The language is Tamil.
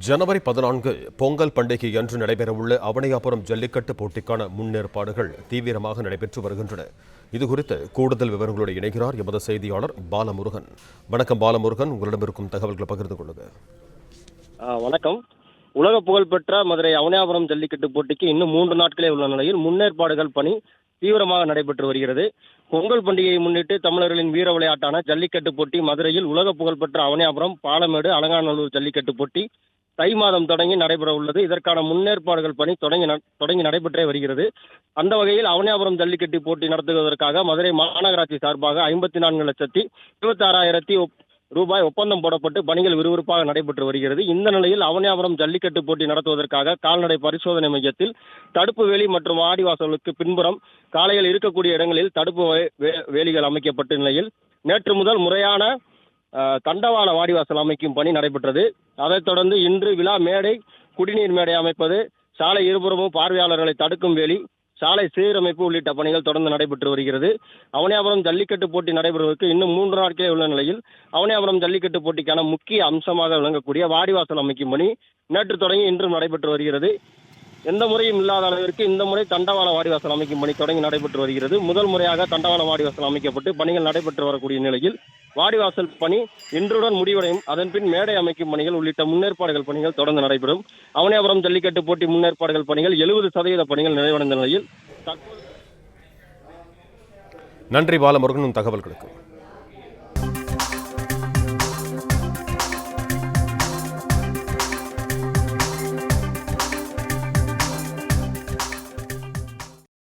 ஜனவரி 14 பொங்கல் பண்டிகை அன்று நடைபெறவுள்ள அவனியாபுரம் ஜல்லிக்கட்டு போட்டிக்கான முன்னேற்பாடுகள் தீவிரமாக நடைபெற்று வருகின்றன. இதுகுறித்து கூடுதல் விவரங்களோடு இணைகிறார் எமது செய்தியாளர் பாலமுருகன். வணக்கம் பாலமுருகன், உங்களிடம் இருக்கும் தகவல்களை பகிர்ந்து கொள்ளுங்க. வணக்கம். உலக புகழ்பெற்ற மதுரை அவனியாபுரம் ஜல்லிக்கட்டு போட்டிக்கு இன்னும் 3 நாட்களே உள்ள நிலையில் முன்னேற்பாடுகள் பணி தீவிரமாக நடைபெற்று வருகிறது. பொங்கல் பண்டிகையை முன்னிட்டு தமிழர்களின் வீர விளையாட்டான ஜல்லிக்கட்டு போட்டி மதுரையில் உலக புகழ்பெற்ற அவனியாபுரம், பாலமேடு, அலங்காநல்லூர் ஜல்லிக்கட்டு போட்டி தை மாதம் தொடங்கி நடைபெற உள்ளது. இதற்கான முன்னேற்பாடுகள் பணி தொடங்கி நடைபெற்றே வருகிறது. அந்த வகையில் அவனியாபுரம் ஜல்லிக்கட்டு போட்டி நடத்துவதற்காக மதுரை மாநகராட்சி சார்பாக 54,26,000 ரூபாய் ஒப்பந்தம் போடப்பட்டு பணிகள் விறுவிறுப்பாக நடைபெற்று வருகிறது. இந்த நிலையில் அவனியாபுரம் ஜல்லிக்கட்டு போட்டி நடத்துவதற்காக கால்நடை பரிசோதனை மையத்தில் தடுப்பு வேலி மற்றும் வாடிவாசலுக்கு பின்புறம் காளைகள் இருக்கக்கூடிய இடங்களில் தடுப்பு வேலிகள் அமைக்கப்பட்ட நிலையில் நேற்று முதல் முறையான தண்டவாள வாடிவாசல் அமைக்கும் பணி நடைபெற்றது. அதைத் தொடர்ந்து இன்று விழா மேடை, குடிநீர் மேடை அமைப்பது, சாலை இருபுறமும் பார்வையாளர்களை தடுக்கும் வேலி, சாலை சீரமைப்பு உள்ளிட்ட பணிகள் தொடர்ந்து நடைபெற்று வருகிறது. அவனியாபுரம் ஜல்லிக்கட்டு போட்டி நடைபெறுவதற்கு இன்னும் 3 நாட்களே உள்ள நிலையில் அவனியாபுரம் ஜல்லிக்கட்டு போட்டிக்கான முக்கிய அம்சமாக விளங்கக்கூடிய வாடிவாசல் அமைக்கும் பணி நேற்று தொடங்கி இன்றும் நடைபெற்று வருகிறது. எந்த முறையும் இல்லாத அளவிற்கு இந்த முறை தண்டவாள வாடிவாசல் அமைக்கும் பணி தொடங்கி நடைபெற்று வருகிறது. முதல் முறையாக தண்டவாள வாடிவாசல் அமைக்கப்பட்டு பணிகள் நடைபெற்று வரக்கூடிய நிலையில் வாடிவாசல் பணி இன்றுடன் முடிவடையும். அதன்பின் மேடை அமைக்கும் பணிகள் உள்ளிட்ட முன்னேற்பாடுகள் பணிகள் தொடர்ந்து நடைபெறும். அவனியாபுரம் ஜல்லிக்கட்டு போட்டி முன்னேற்பாடுகள் பணிகள் 70% பணிகள் நிறைவடைந்த நிலையில் நன்றி பாலமுருகன், தகவல்களுக்கு.